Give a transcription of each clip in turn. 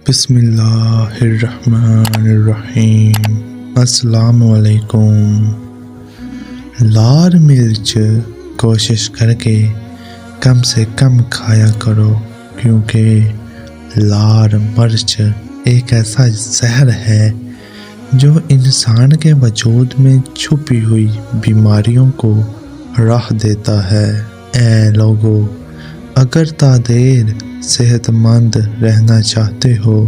بسم اللہ الرحمن الرحیم۔ السلام علیکم۔ لال مرچ کوشش کر کے کم سے کم کھایا کرو، کیونکہ لال مرچ ایک ایسا زہر ہے جو انسان کے وجود میں چھپی ہوئی بیماریوں کو راہ دیتا ہے۔ اے لوگو، اگر تا دیر صحت مند رہنا چاہتے ہو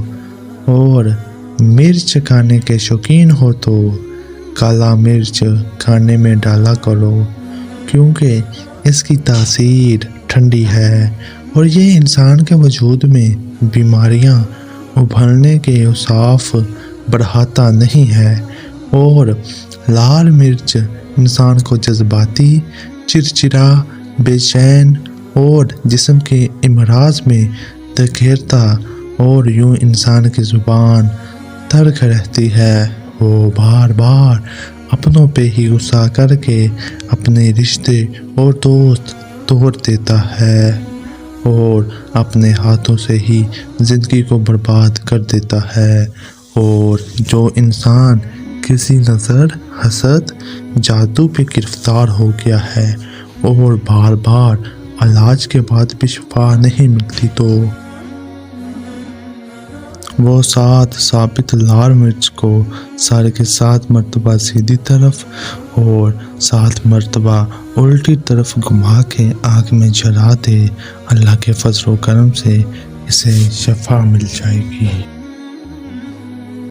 اور مرچ کھانے کے شوقین ہو تو کالا مرچ کھانے میں ڈالا کرو، کیونکہ اس کی تاثیر ٹھنڈی ہے اور یہ انسان کے وجود میں بیماریاں ابھرنے کے اوصاف بڑھاتا نہیں ہے۔ اور لال مرچ انسان کو جذباتی، چڑچڑا، بے چین اور جسم کے امراض میں دھکیلتا اور یوں انسان کی زبان ترک رہتی ہے۔ وہ بار بار اپنوں پہ ہی غصہ کر کے اپنے رشتے اور دوست توڑ دیتا ہے اور اپنے ہاتھوں سے ہی زندگی کو برباد کر دیتا ہے۔ اور جو انسان کسی نظر، حسد، جادو پہ گرفتار ہو گیا ہے اور بار بار علاج کے بعد بھی شفا نہیں ملتی تو وہ 7 ثابت لال مرچ کو سر کے 7 مرتبہ سیدھی طرف اور 7 مرتبہ الٹی طرف گھما کے آگ میں جلا دے۔ اللہ کے فضل و کرم سے اسے شفا مل جائے گی۔